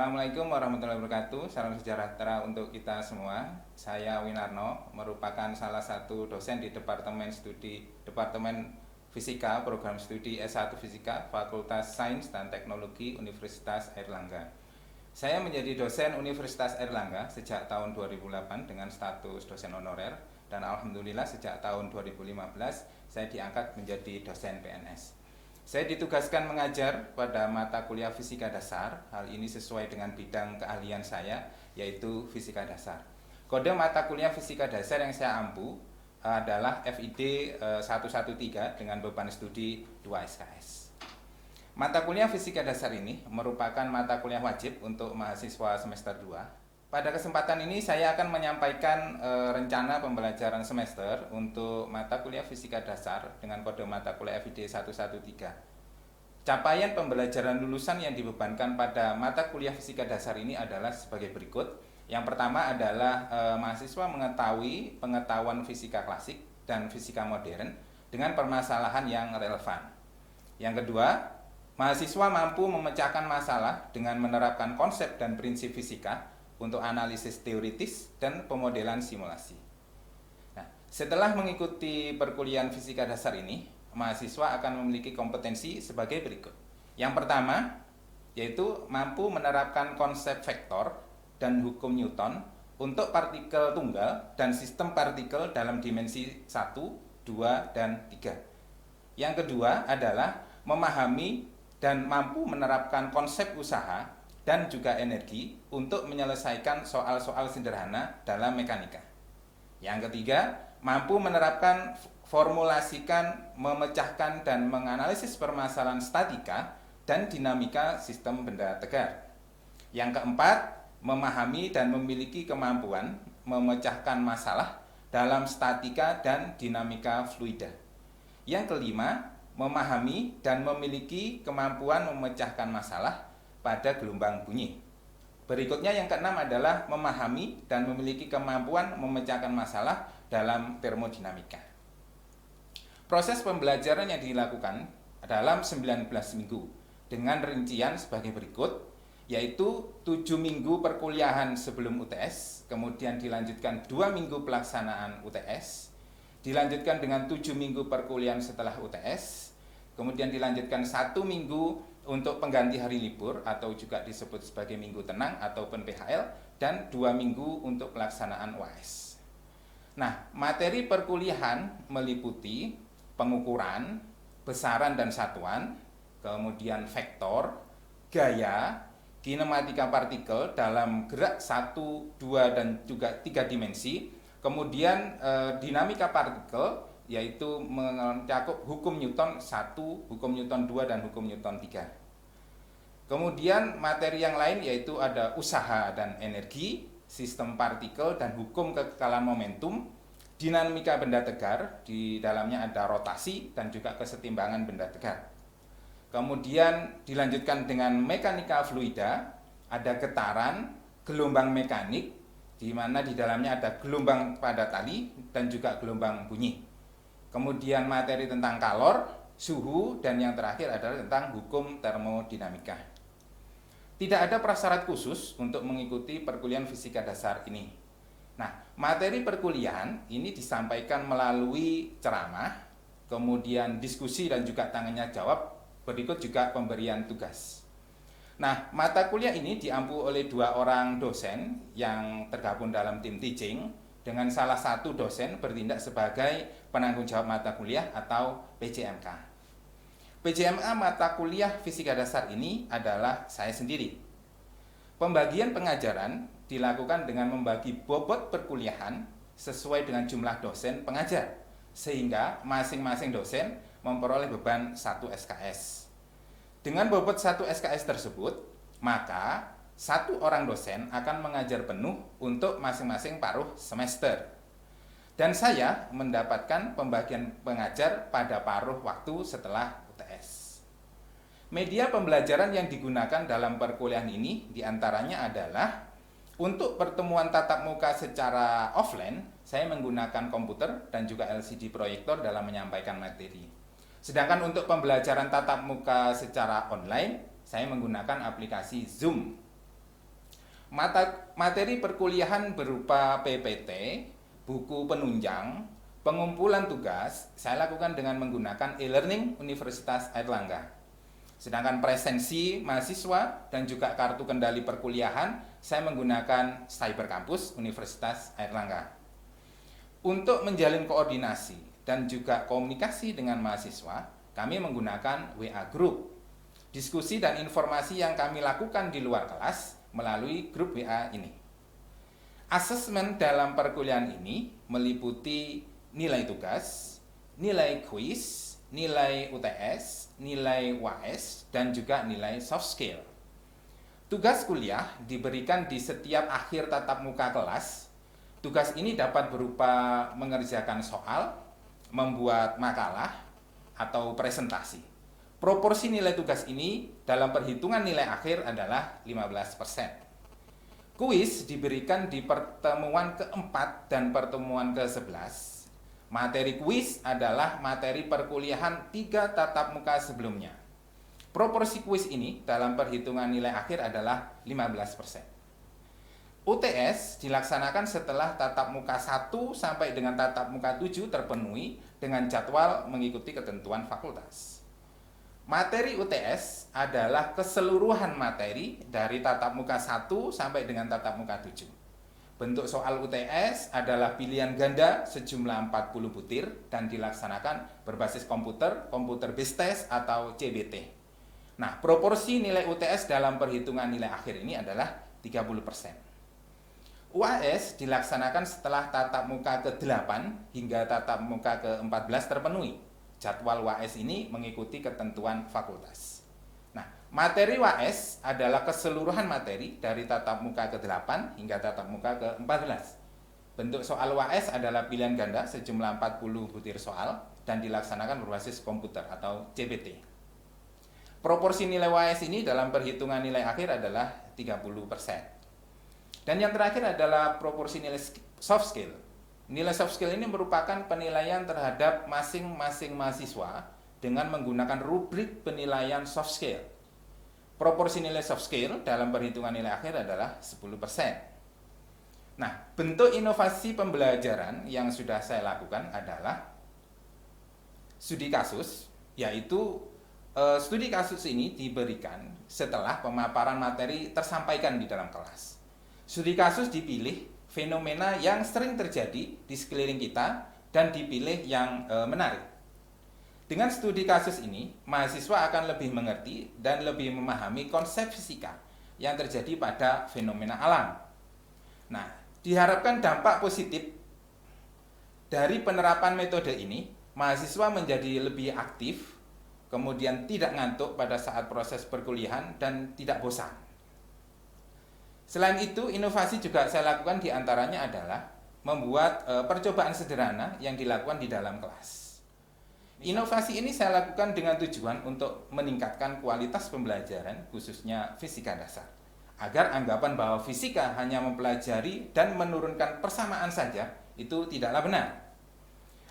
Assalamualaikum warahmatullahi wabarakatuh. Salam sejahtera untuk kita semua. Saya Winarno, merupakan salah satu dosen di Departemen Fisika, Program Studi S1 Fisika, Fakultas Sains dan Teknologi Universitas Airlangga. Saya menjadi dosen Universitas Airlangga sejak tahun 2008 dengan status dosen honorer, dan alhamdulillah sejak tahun 2015 saya diangkat menjadi dosen PNS. Saya ditugaskan mengajar pada mata kuliah fisika dasar. Hal ini sesuai dengan bidang keahlian saya, yaitu fisika dasar. Kode mata kuliah fisika dasar yang saya ampu adalah FID 113 dengan beban studi 2 SKS. Mata kuliah fisika dasar ini merupakan mata kuliah wajib untuk mahasiswa semester 2. Pada kesempatan ini saya akan menyampaikan rencana pembelajaran semester untuk mata kuliah fisika dasar dengan kode mata kuliah FID 113. Capaian pembelajaran lulusan yang dibebankan pada mata kuliah fisika dasar ini adalah sebagai berikut. Yang pertama adalah mahasiswa mengetahui pengetahuan fisika klasik dan fisika modern dengan permasalahan yang relevan. Yang kedua, mahasiswa mampu memecahkan masalah dengan menerapkan konsep dan prinsip fisika untuk analisis teoritis dan pemodelan simulasi. Nah, setelah mengikuti perkuliahan fisika dasar ini, mahasiswa akan memiliki kompetensi sebagai berikut. Yang pertama, yaitu mampu menerapkan konsep vektor dan hukum Newton untuk partikel tunggal dan sistem partikel dalam dimensi 1, 2, dan 3. Yang kedua adalah memahami dan mampu menerapkan konsep usaha dan juga energi untuk menyelesaikan soal-soal sederhana dalam mekanika. Yang ketiga, mampu menerapkan, formulasikan, memecahkan, dan menganalisis permasalahan statika dan dinamika sistem benda tegar. Yang keempat, memahami dan memiliki kemampuan memecahkan masalah dalam statika dan dinamika fluida. Yang kelima, memahami dan memiliki kemampuan memecahkan masalah pada gelombang bunyi. Berikutnya yang keenam adalah memahami dan memiliki kemampuan memecahkan masalah dalam termodinamika. Proses pembelajaran yang dilakukan dalam 19 minggu dengan rincian sebagai berikut, yaitu 7 minggu perkuliahan sebelum UTS, kemudian dilanjutkan 2 minggu pelaksanaan UTS, dilanjutkan dengan 7 minggu perkuliahan setelah UTS, kemudian dilanjutkan 1 minggu untuk pengganti hari libur atau juga disebut sebagai minggu tenang ataupun PHL, dan 2 minggu untuk pelaksanaan UAS. Nah, materi perkuliahan meliputi pengukuran, besaran dan satuan, kemudian vektor, gaya, kinematika partikel dalam gerak 1, 2, dan juga 3 dimensi, kemudian dinamika partikel, yaitu mencakup hukum Newton 1, hukum Newton 2, dan hukum Newton 3. Kemudian materi yang lain yaitu ada usaha dan energi, sistem partikel, dan hukum kekekalan momentum, dinamika benda tegar, di dalamnya ada rotasi dan juga kesetimbangan benda tegar. Kemudian dilanjutkan dengan mekanika fluida, ada getaran, gelombang mekanik, di mana di dalamnya ada gelombang pada tali dan juga gelombang bunyi. Kemudian materi tentang kalor, suhu, dan yang terakhir adalah tentang hukum termodinamika. Tidak ada prasyarat khusus untuk mengikuti perkuliahan fisika dasar ini. Nah, materi perkuliahan ini disampaikan melalui ceramah, kemudian diskusi dan juga tanya jawab, berikut juga pemberian tugas. Nah, mata kuliah ini diampu oleh 2 orang dosen yang tergabung dalam tim teaching, dengan salah satu dosen bertindak sebagai penanggung jawab mata kuliah atau PJMK. PJMK mata kuliah fisika dasar ini adalah saya sendiri. Pembagian pengajaran dilakukan dengan membagi bobot perkuliahan sesuai dengan jumlah dosen pengajar, sehingga masing-masing dosen memperoleh beban 1 SKS. Dengan bobot 1 SKS tersebut, maka 1 orang dosen akan mengajar penuh untuk masing-masing paruh semester. Dan saya mendapatkan pembagian pengajar pada paruh waktu setelah UTS. Media pembelajaran yang digunakan dalam perkuliahan ini diantaranya adalah untuk pertemuan tatap muka secara offline, saya menggunakan komputer dan juga LCD proyektor dalam menyampaikan materi. Sedangkan untuk pembelajaran tatap muka secara online, saya menggunakan aplikasi Zoom. Materi perkuliahan berupa PPT, buku penunjang, pengumpulan tugas, saya lakukan dengan menggunakan e-learning Universitas Airlangga. Sedangkan presensi mahasiswa dan juga kartu kendali perkuliahan, saya menggunakan Cyber Campus Universitas Airlangga. Untuk menjalin koordinasi dan juga komunikasi dengan mahasiswa, kami menggunakan WA Group. Diskusi dan informasi yang kami lakukan di luar kelas melalui grup WA ini. Asesmen dalam perkuliahan ini meliputi nilai tugas, nilai kuis, nilai UTS, nilai UAS, dan juga nilai soft skill. Tugas kuliah diberikan di setiap akhir tatap muka kelas. Tugas ini dapat berupa mengerjakan soal, membuat makalah, atau presentasi. Proporsi nilai tugas ini dalam perhitungan nilai akhir adalah 15%. Kuis diberikan di pertemuan keempat dan pertemuan ke-11. Materi kuis adalah materi perkuliahan 3 tatap muka sebelumnya. Proporsi kuis ini dalam perhitungan nilai akhir adalah 15%. UTS dilaksanakan setelah tatap muka 1 sampai dengan tatap muka 7 terpenuhi dengan jadwal mengikuti ketentuan fakultas. Materi UTS adalah keseluruhan materi dari tatap muka 1 sampai dengan tatap muka 7. Bentuk soal UTS adalah pilihan ganda sejumlah 40 butir dan dilaksanakan berbasis komputer based test atau CBT. Nah, proporsi nilai UTS dalam perhitungan nilai akhir ini adalah 30%. UAS dilaksanakan setelah tatap muka ke-8 hingga tatap muka ke-14 terpenuhi. Jadwal UAS ini mengikuti ketentuan fakultas. Nah, materi UAS adalah keseluruhan materi dari tatap muka ke-8 hingga tatap muka ke-14. Bentuk soal UAS adalah pilihan ganda sejumlah 40 butir soal dan dilaksanakan berbasis komputer atau CBT. Proporsi nilai UAS ini dalam perhitungan nilai akhir adalah 30%. Dan yang terakhir adalah proporsi nilai soft skill. Nilai soft skill ini merupakan penilaian terhadap masing-masing mahasiswa dengan menggunakan rubrik penilaian soft skill. Proporsi nilai soft skill dalam perhitungan nilai akhir adalah 10%. Nah, bentuk inovasi pembelajaran yang sudah saya lakukan adalah studi kasus, yaitu studi kasus ini diberikan setelah pemaparan materi tersampaikan di dalam kelas. Studi kasus dipilih fenomena yang sering terjadi di sekeliling kita dan dipilih yang menarik. Dengan studi kasus ini, mahasiswa akan lebih mengerti dan lebih memahami konsep fisika yang terjadi pada fenomena alam. Nah, diharapkan dampak positif dari penerapan metode ini, mahasiswa menjadi lebih aktif, kemudian tidak ngantuk pada saat proses perkuliahan dan tidak bosan. Selain itu, inovasi juga saya lakukan diantaranya adalah membuat percobaan sederhana yang dilakukan di dalam kelas. Inovasi ini saya lakukan dengan tujuan untuk meningkatkan kualitas pembelajaran, khususnya fisika dasar, agar anggapan bahwa fisika hanya mempelajari dan menurunkan persamaan saja itu tidaklah benar.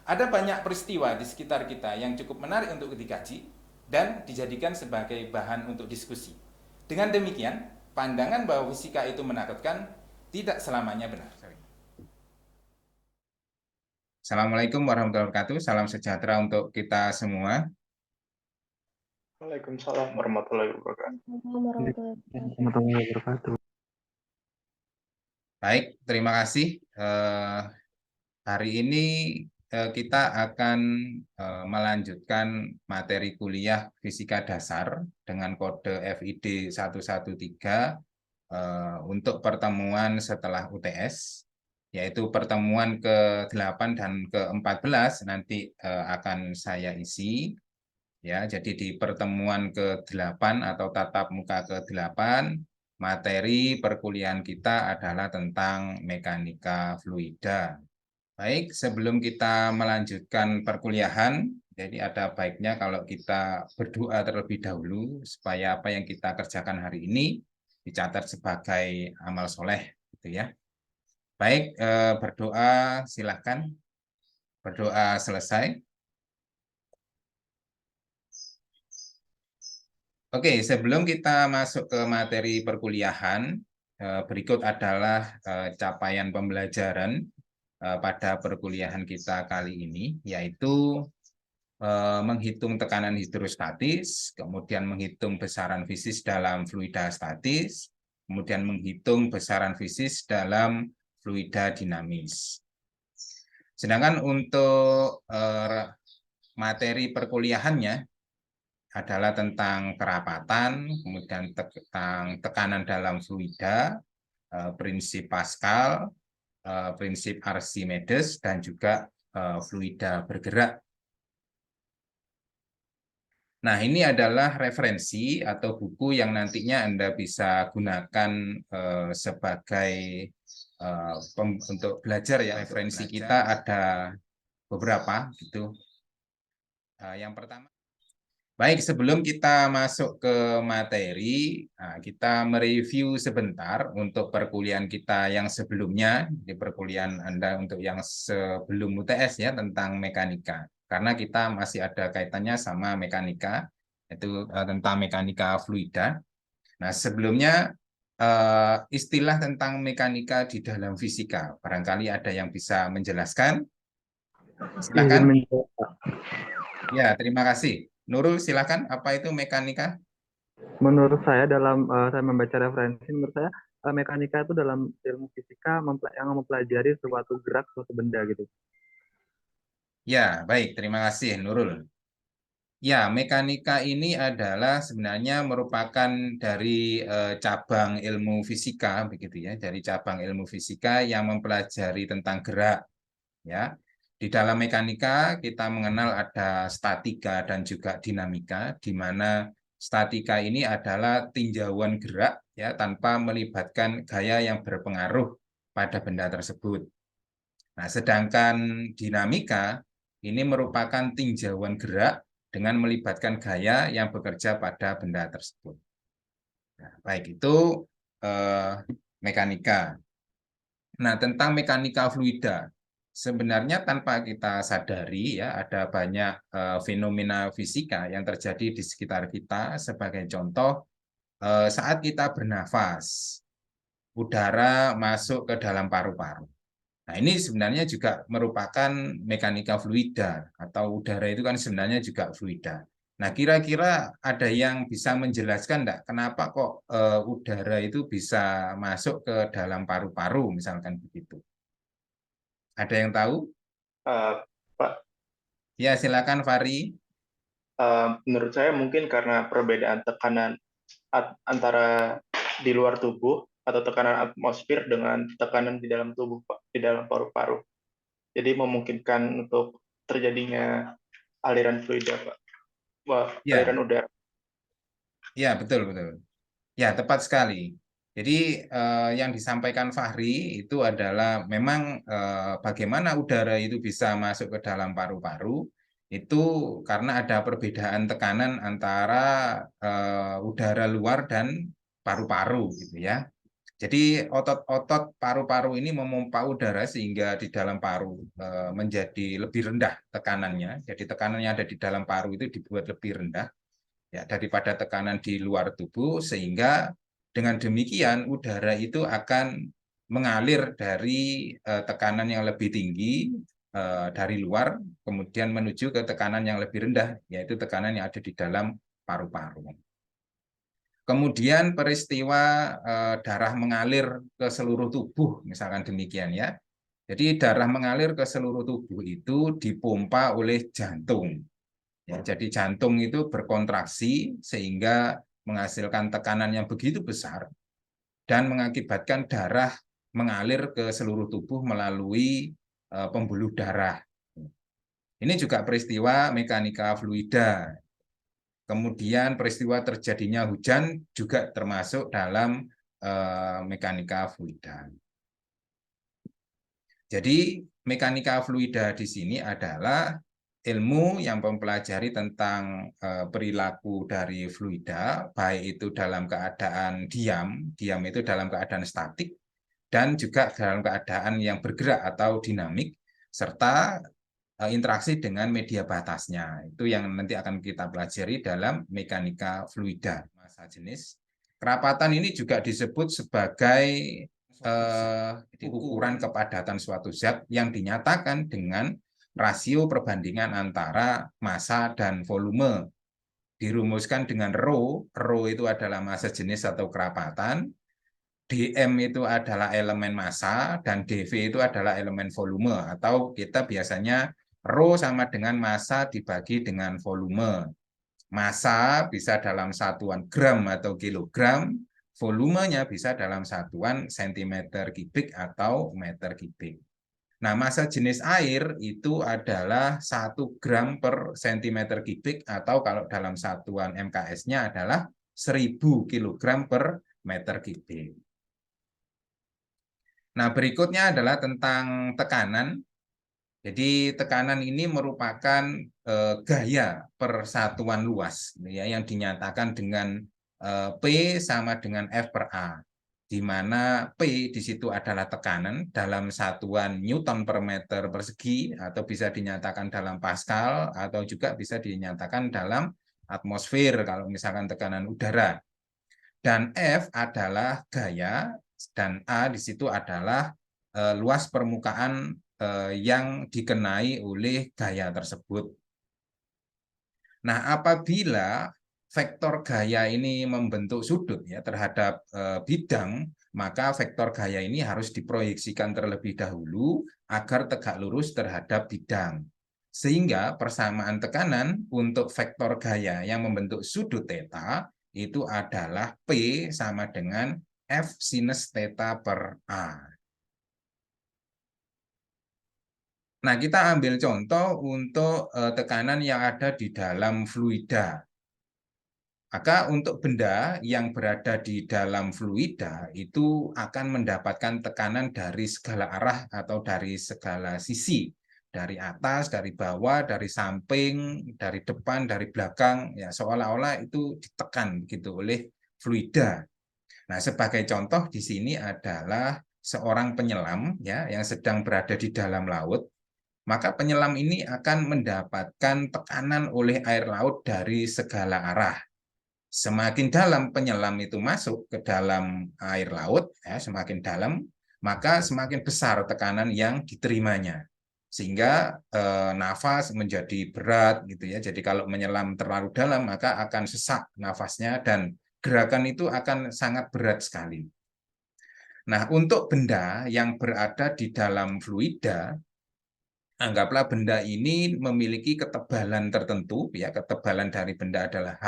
Ada banyak peristiwa di sekitar kita yang cukup menarik untuk dikaji dan dijadikan sebagai bahan untuk diskusi. Dengan demikian, pandangan bahwa fisika itu menakutkan tidak selamanya benar. Assalamualaikum warahmatullahi wabarakatuh. Salam sejahtera untuk kita semua. Waalaikumsalam warahmatullahi wabarakatuh. Warahmatullahi wabarakatuh. Baik, terima kasih. Hari ini kita akan melanjutkan materi kuliah fisika dasar dengan kode FID 113 untuk pertemuan setelah UTS, yaitu pertemuan ke-8 dan ke-14 nanti akan saya isi. Ya, jadi di pertemuan ke-8 atau tatap muka ke-8, materi perkuliahan kita adalah tentang mekanika fluida. Baik, sebelum kita melanjutkan perkuliahan, jadi ada baiknya kalau kita berdoa terlebih dahulu supaya apa yang kita kerjakan hari ini dicatat sebagai amal soleh, gitu ya. Baik, berdoa silahkan. Berdoa selesai. Oke, sebelum kita masuk ke materi perkuliahan, berikut adalah capaian pembelajaran pada perkuliahan kita kali ini, yaitu menghitung tekanan hidrostatis, kemudian menghitung besaran fisis dalam fluida statis, kemudian menghitung besaran fisis dalam fluida dinamis. Sedangkan untuk materi perkuliahannya adalah tentang kerapatan, kemudian tentang tekanan dalam fluida, prinsip Pascal, prinsip Archimedes, dan juga fluida bergerak. Nah, ini adalah referensi atau buku yang nantinya Anda bisa gunakan sebagai untuk belajar ya. Referensi kita ada beberapa gitu. Yang pertama, baik, sebelum kita masuk ke materi, kita mereview sebentar untuk perkuliahan kita yang sebelumnya, di perkuliahan Anda untuk yang sebelum UTS ya, tentang mekanika. Karena kita masih ada kaitannya sama mekanika, yaitu tentang mekanika fluida. Nah, sebelumnya istilah tentang mekanika di dalam fisika, barangkali ada yang bisa menjelaskan? Silakan. Ya, terima kasih. Nurul, silakan. Apa itu mekanika? Menurut saya saya membaca referensi, menurut saya mekanika itu dalam ilmu fisika yang mempelajari suatu gerak suatu benda gitu. Ya, baik. Terima kasih, Nurul. Ya, mekanika ini adalah sebenarnya merupakan dari cabang ilmu fisika, begitu ya, dari cabang ilmu fisika yang mempelajari tentang gerak. Ya, di dalam mekanika kita mengenal ada statika dan juga dinamika, di mana statika ini adalah tinjauan gerak ya tanpa melibatkan gaya yang berpengaruh pada benda tersebut. Nah, sedangkan dinamika ini merupakan tinjauan gerak dengan melibatkan gaya yang bekerja pada benda tersebut. Nah, baik itu mekanika. Nah, tentang mekanika fluida, sebenarnya tanpa kita sadari ya ada banyak fenomena fisika yang terjadi di sekitar kita. Sebagai contoh, saat kita bernafas, udara masuk ke dalam paru-paru. Nah, ini sebenarnya juga merupakan mekanika fluida, atau udara itu kan sebenarnya juga fluida. Nah, kira-kira ada yang bisa menjelaskan enggak kenapa kok udara itu bisa masuk ke dalam paru-paru, misalkan begitu? Ada yang tahu? Pak, Ya, silakan Fari. menurut saya mungkin karena perbedaan tekanan antara di luar tubuh atau tekanan atmosfer dengan tekanan di dalam tubuh, Pak, di dalam paru-paru. Jadi memungkinkan untuk terjadinya aliran fluida, Pak. Ya, Aliran udara. ya betul betul. Ya, tepat sekali. Jadi yang disampaikan Fahri itu adalah memang bagaimana udara itu bisa masuk ke dalam paru-paru itu karena ada perbedaan tekanan antara udara luar dan paru-paru gitu ya. Jadi otot-otot paru-paru ini memompa udara sehingga di dalam paru menjadi lebih rendah tekanannya. Jadi tekanan yang ada di dalam paru itu dibuat lebih rendah ya daripada tekanan di luar tubuh, sehingga dengan demikian udara itu akan mengalir dari tekanan yang lebih tinggi dari luar kemudian menuju ke tekanan yang lebih rendah, yaitu tekanan yang ada di dalam paru-paru. Kemudian peristiwa darah mengalir ke seluruh tubuh, misalkan demikian ya. Jadi darah mengalir ke seluruh tubuh itu dipompa oleh jantung. Ya, jadi jantung itu berkontraksi sehingga menghasilkan tekanan yang begitu besar dan mengakibatkan darah mengalir ke seluruh tubuh melalui pembuluh darah. Ini juga peristiwa mekanika fluida. Kemudian peristiwa terjadinya hujan juga termasuk dalam mekanika fluida. Jadi mekanika fluida di sini adalah ilmu yang mempelajari tentang perilaku dari fluida, baik itu dalam keadaan diam itu dalam keadaan statik, dan juga dalam keadaan yang bergerak atau dinamik, serta interaksi dengan media batasnya. Itu yang nanti akan kita pelajari dalam mekanika fluida. Masa jenis Kerapatan ini juga disebut sebagai ukuran kepadatan suatu zat yang dinyatakan dengan rasio perbandingan antara massa dan volume. Dirumuskan dengan rho itu adalah massa jenis atau kerapatan, dm itu adalah elemen massa, dan dv itu adalah elemen volume, atau kita biasanya rho sama dengan massa dibagi dengan volume. Massa bisa dalam satuan gram atau kilogram, volumenya bisa dalam satuan sentimeter kubik atau meter kubik. Nah, massa jenis air itu adalah 1 gram per sentimeter kubik, atau kalau dalam satuan MKS-nya adalah 1000 kilogram per meter kubik. Nah, berikutnya adalah tentang tekanan. Jadi tekanan ini merupakan gaya per satuan luas ya, yang dinyatakan dengan P sama dengan F per A, di mana P di situ adalah tekanan dalam satuan Newton per meter persegi, atau bisa dinyatakan dalam Pascal, atau juga bisa dinyatakan dalam atmosfer kalau misalkan tekanan udara. Dan F adalah gaya, dan A di situ adalah luas permukaan yang dikenai oleh gaya tersebut. Nah, apabila vektor gaya ini membentuk sudut ya terhadap bidang, maka vektor gaya ini harus diproyeksikan terlebih dahulu agar tegak lurus terhadap bidang. Sehingga persamaan tekanan untuk vektor gaya yang membentuk sudut theta itu adalah P sama dengan F sinus theta per A. Nah, kita ambil contoh untuk tekanan yang ada di dalam fluida. Maka untuk benda yang berada di dalam fluida itu akan mendapatkan tekanan dari segala arah atau dari segala sisi. Dari atas, dari bawah, dari samping, dari depan, dari belakang. Ya, seolah-olah itu ditekan gitu oleh fluida. Nah, sebagai contoh di sini adalah seorang penyelam ya yang sedang berada di dalam laut. Maka penyelam ini akan mendapatkan tekanan oleh air laut dari segala arah. Semakin dalam penyelam itu masuk ke dalam air laut, ya, semakin dalam, maka semakin besar tekanan yang diterimanya. Sehingga nafas menjadi berat gitu ya. Jadi kalau menyelam terlalu dalam maka akan sesak nafasnya dan gerakan itu akan sangat berat sekali. Nah, untuk benda yang berada di dalam fluida, anggaplah benda ini memiliki ketebalan tertentu, ya ketebalan dari benda adalah H,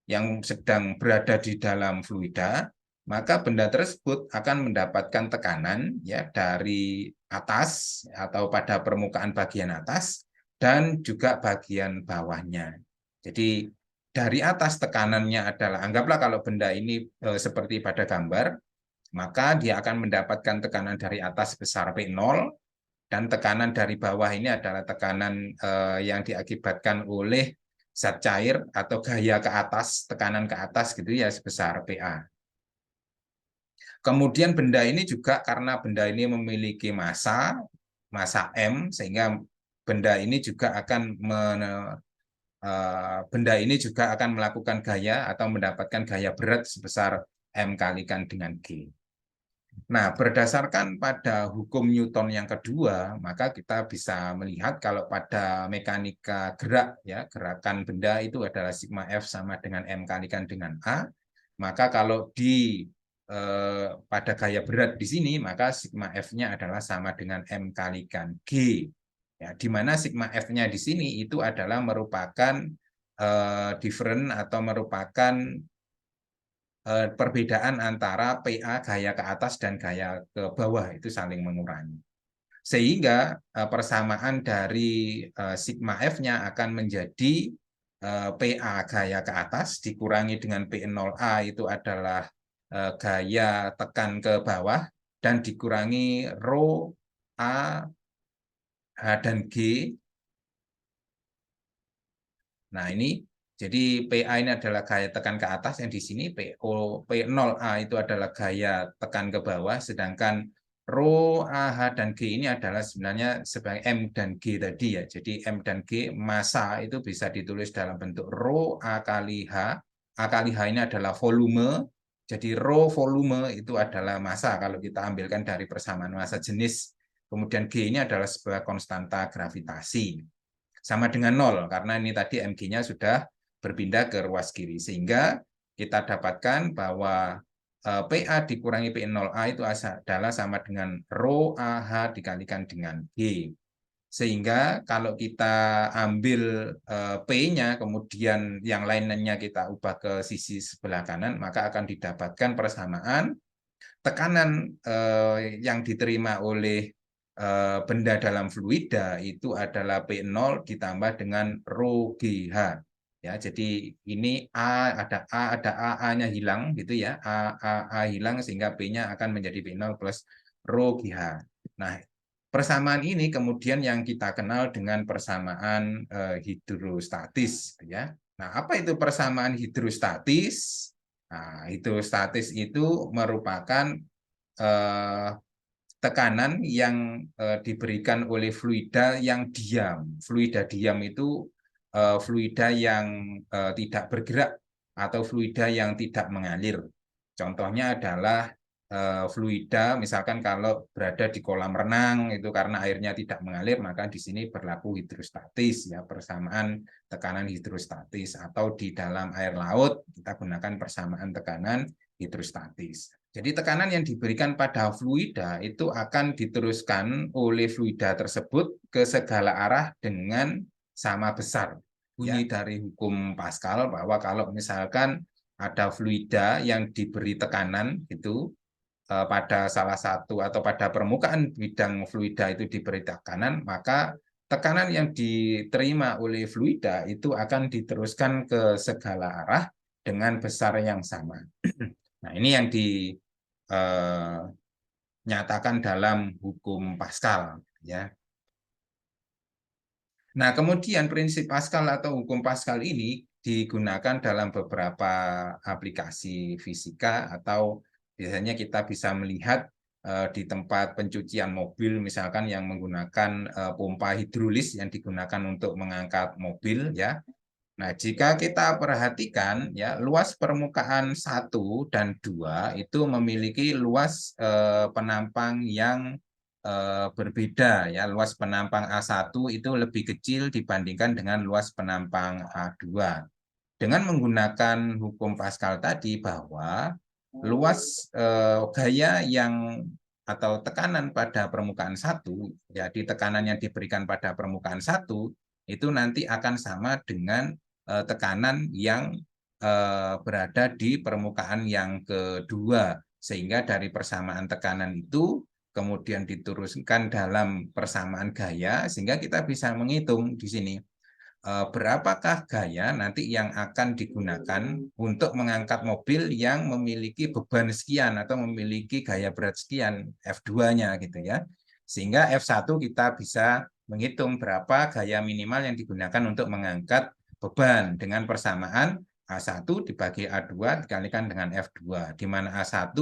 yang sedang berada di dalam fluida, maka benda tersebut akan mendapatkan tekanan ya dari atas atau pada permukaan bagian atas dan juga bagian bawahnya. Jadi dari atas tekanannya adalah, anggaplah kalau benda ini seperti pada gambar, maka dia akan mendapatkan tekanan dari atas sebesar P0, dan tekanan dari bawah ini adalah tekanan yang diakibatkan oleh zat cair atau gaya ke atas, tekanan ke atas gitu ya, sebesar PA. Kemudian benda ini juga karena benda ini memiliki massa M, sehingga benda ini juga akan melakukan gaya atau mendapatkan gaya berat sebesar M kalikan dengan G. Nah, berdasarkan pada hukum Newton yang kedua, maka kita bisa melihat kalau pada mekanika gerak, ya gerakan benda itu adalah sigma F sama dengan M kalikan dengan A. Maka kalau pada gaya berat di sini, maka sigma F-nya adalah sama dengan M kalikan G. Ya, di mana sigma F-nya di sini itu adalah merupakan different atau merupakan perbedaan antara PA gaya ke atas dan gaya ke bawah itu saling mengurangi. Sehingga persamaan dari sigma F-nya akan menjadi PA gaya ke atas dikurangi dengan P0A itu adalah gaya tekan ke bawah, dan dikurangi rho A, H, dan G. Nah, ini jadi PA ini adalah gaya tekan ke atas, yang di sini P0A itu adalah gaya tekan ke bawah, sedangkan rho, AH, dan G ini adalah sebenarnya sebagai M dan G tadi ya. Jadi M dan G massa itu bisa ditulis dalam bentuk rho A kali H. A kali H ini adalah volume, Jadi rho volume itu adalah massa kalau kita ambilkan dari persamaan massa jenis. Kemudian G ini adalah sebuah konstanta gravitasi. Sama dengan 0, karena ini tadi mg-nya sudah berpindah ke ruas kiri. Sehingga kita dapatkan bahwa PA dikurangi P0A itu adalah sama dengan rho AH dikalikan dengan G. Sehingga kalau kita ambil P-nya, kemudian yang lainnya kita ubah ke sisi sebelah kanan, maka akan didapatkan persamaan tekanan yang diterima oleh benda dalam fluida itu adalah P0 ditambah dengan rho GH. Ya, jadi ini ada AA-nya hilang gitu ya, A hilang sehingga P-nya akan menjadi P0 plus rho GH. Nah, persamaan ini kemudian yang kita kenal dengan persamaan hidrostatis, ya. Nah, apa itu persamaan hidrostatis? Nah, hidrostatis itu merupakan tekanan yang diberikan oleh fluida yang diam. Fluida diam itu fluida yang tidak bergerak atau fluida yang tidak mengalir. Contohnya adalah fluida, misalkan kalau berada di kolam renang itu karena airnya tidak mengalir, maka di sini berlaku hidrostatis, ya, persamaan tekanan hidrostatis. Atau di dalam air laut kita gunakan persamaan tekanan hidrostatis. Jadi tekanan yang diberikan pada fluida itu akan diteruskan oleh fluida tersebut ke segala arah dengan sama besar. Bunyi dari hukum Pascal bahwa kalau misalkan ada fluida yang diberi tekanan itu pada salah satu atau pada permukaan bidang fluida itu diberi tekanan, maka tekanan yang diterima oleh fluida itu akan diteruskan ke segala arah dengan besar yang sama. Nah, ini yang dinyatakan dalam hukum Pascal, ya. Nah, kemudian prinsip Pascal atau hukum Pascal ini digunakan dalam beberapa aplikasi fisika, atau biasanya kita bisa melihat di tempat pencucian mobil misalkan yang menggunakan pompa hidrolis yang digunakan untuk mengangkat mobil, ya. Nah, jika kita perhatikan, ya, luas permukaan 1 dan 2 itu memiliki luas penampang yang berbeda, ya. Luas penampang A1 itu lebih kecil dibandingkan dengan luas penampang A2. Dengan menggunakan hukum Pascal tadi bahwa luas gaya yang atau tekanan pada permukaan 1, jadi tekanan yang diberikan pada permukaan 1 itu nanti akan sama dengan tekanan yang berada di permukaan yang kedua, sehingga dari persamaan tekanan itu kemudian diturunkan dalam persamaan gaya, sehingga kita bisa menghitung di sini berapakah gaya nanti yang akan digunakan untuk mengangkat mobil yang memiliki beban sekian atau memiliki gaya berat sekian, F2-nya gitu, ya. Sehingga F1 kita bisa menghitung berapa gaya minimal yang digunakan untuk mengangkat beban dengan persamaan A1 dibagi A2 dikalikan dengan F2, di mana A1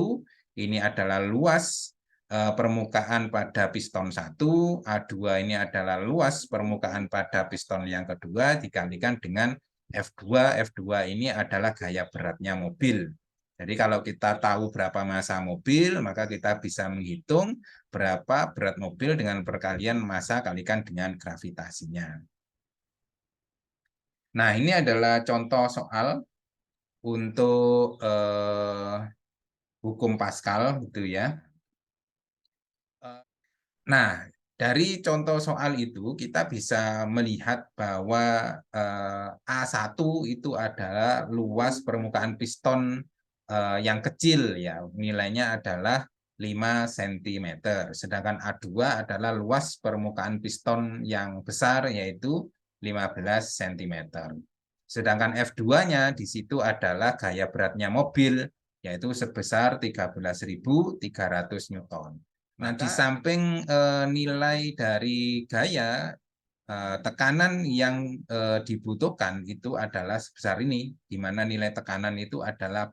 ini adalah luas permukaan pada piston 1, A2 ini adalah luas permukaan pada piston yang kedua dikalikan dengan F2. F2 ini adalah gaya beratnya mobil. Jadi kalau kita tahu berapa massa mobil, maka kita bisa menghitung berapa berat mobil dengan perkalian massa kalikan dengan gravitasinya. Nah, ini adalah contoh soal untuk hukum Pascal gitu, ya. Nah, dari contoh soal itu kita bisa melihat bahwa A1 itu adalah luas permukaan piston yang kecil, ya, nilainya adalah 5 cm. Sedangkan A2 adalah luas permukaan piston yang besar, yaitu 15 cm. Sedangkan F2-nya di situ adalah gaya beratnya mobil, yaitu sebesar 13.300 Newton. Nah, di samping nilai dari gaya, tekanan yang dibutuhkan itu adalah sebesar ini, di mana nilai tekanan itu adalah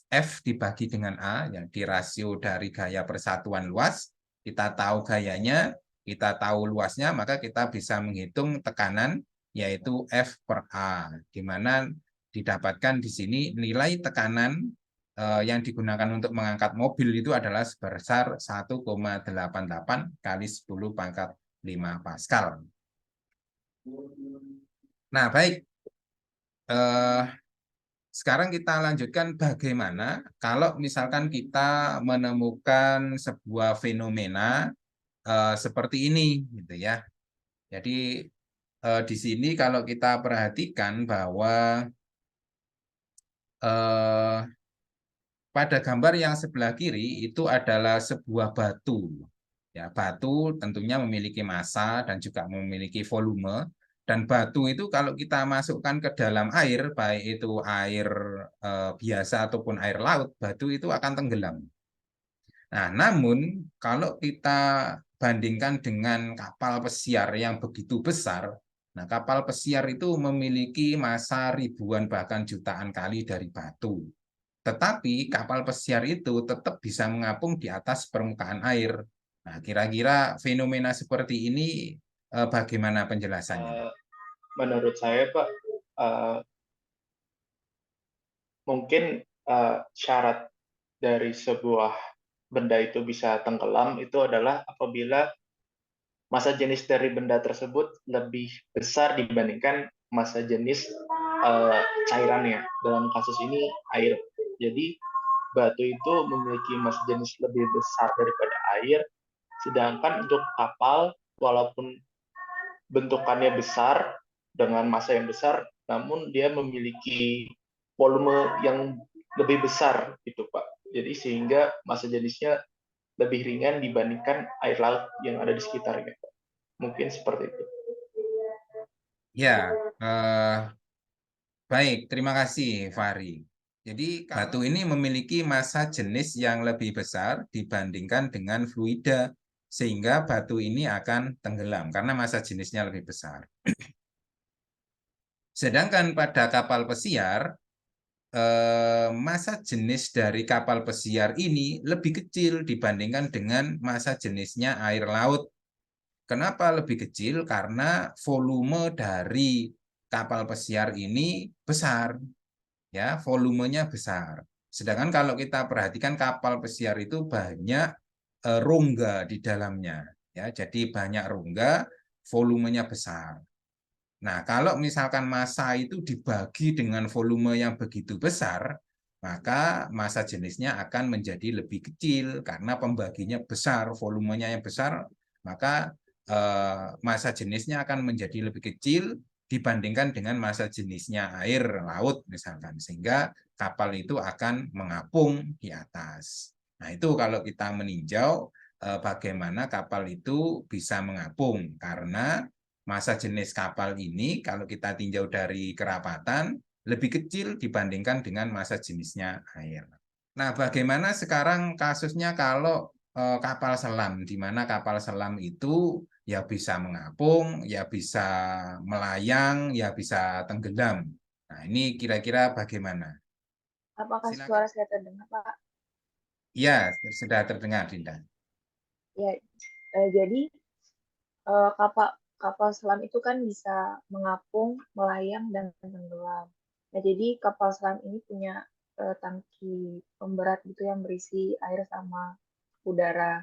F dibagi dengan A, yang di rasio dari gaya persatuan luas. Kita tahu gayanya, kita tahu luasnya, maka kita bisa menghitung tekanan, yaitu F per A, di mana didapatkan di sini nilai tekanan yang digunakan untuk mengangkat mobil itu adalah sebesar 1,88 kali 10 pangkat 5 Pascal. Nah, baik. Sekarang kita lanjutkan bagaimana kalau misalkan kita menemukan sebuah fenomena seperti ini, gitu ya. Jadi di sini kalau kita perhatikan bahwa pada gambar yang sebelah kiri itu adalah sebuah batu. Ya, batu tentunya memiliki massa dan juga memiliki volume. Dan batu itu kalau kita masukkan ke dalam air, baik itu air biasa ataupun air laut, batu itu akan tenggelam. Nah, namun kalau kita bandingkan dengan kapal pesiar yang begitu besar, nah kapal pesiar itu memiliki massa ribuan bahkan jutaan kali dari batu. Tetapi kapal pesiar itu tetap bisa mengapung di atas permukaan air. Nah, kira-kira fenomena seperti ini bagaimana penjelasannya? Menurut saya, Pak, mungkin syarat dari sebuah benda itu bisa tenggelam itu adalah apabila massa jenis dari benda tersebut lebih besar dibandingkan massa jenis cairannya. Dalam kasus ini air. Jadi batu itu memiliki massa jenis lebih besar daripada air, sedangkan untuk kapal walaupun bentukannya besar dengan massa yang besar, namun dia memiliki volume yang lebih besar gitu Pak. Jadi sehingga massa jenisnya lebih ringan dibandingkan air laut yang ada di sekitarnya. Mungkin seperti itu. Ya, baik, terima kasih Fahri. Jadi batu ini memiliki massa jenis yang lebih besar dibandingkan dengan fluida, sehingga batu ini akan tenggelam karena massa jenisnya lebih besar. Sedangkan pada kapal pesiar, massa jenis dari kapal pesiar ini lebih kecil dibandingkan dengan massa jenisnya air laut. Kenapa lebih kecil? Karena volume dari kapal pesiar ini besar, ya, volumenya besar. Sedangkan kalau kita perhatikan kapal pesiar itu banyak rongga di dalamnya, ya, jadi banyak rongga, volumenya besar. Nah, kalau misalkan massa itu dibagi dengan volume yang begitu besar, maka massa jenisnya akan menjadi lebih kecil karena pembaginya besar, volumenya yang besar, maka massa jenisnya akan menjadi lebih kecil dibandingkan dengan massa jenisnya air laut misalkan, sehingga kapal itu akan mengapung di atas. Nah, itu kalau kita meninjau bagaimana kapal itu bisa mengapung karena massa jenis kapal ini kalau kita tinjau dari kerapatan lebih kecil dibandingkan dengan massa jenisnya air. Nah, bagaimana sekarang kasusnya kalau kapal selam, di mana kapal selam itu ya bisa mengapung, ya bisa melayang, ya bisa tenggelam. Nah, ini kira-kira bagaimana? Apakah Silakan. suara saya terdengar, Pak? Ya, sudah terdengar, Dinda. Ya, jadi kapal kapal selam itu kan bisa mengapung, melayang, dan tenggelam. Nah, jadi kapal selam ini punya tangki pemberat gitu yang berisi air sama udara.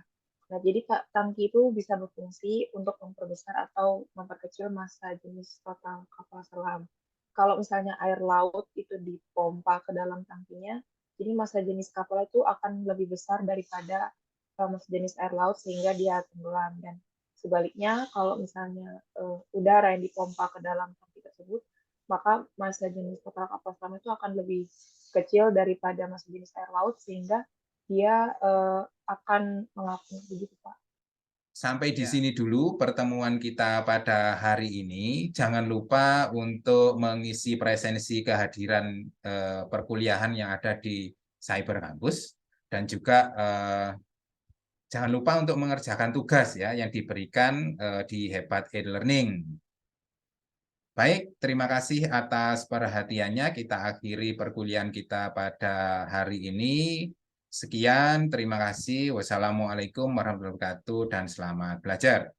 Nah, jadi tangki itu bisa berfungsi untuk memperbesar atau memperkecil massa jenis total kapal selam. Kalau misalnya air laut itu dipompa ke dalam tangkinya, jadi massa jenis kapal itu akan lebih besar daripada massa jenis air laut sehingga dia tenggelam. Dan sebaliknya, kalau misalnya udara yang dipompa ke dalam tangki tersebut, maka massa jenis total kapal selam itu akan lebih kecil daripada massa jenis air laut sehingga dia akan mengapung begitu Pak. Sampai di sini dulu pertemuan kita pada hari ini. Jangan lupa untuk mengisi presensi kehadiran perkuliahan yang ada di Cyber Campus dan juga jangan lupa untuk mengerjakan tugas ya yang diberikan di Hebat e-Learning. Baik, terima kasih atas perhatiannya. Kita akhiri perkuliahan kita pada hari ini. Sekian, terima kasih. Wassalamualaikum warahmatullahi wabarakatuh dan selamat belajar.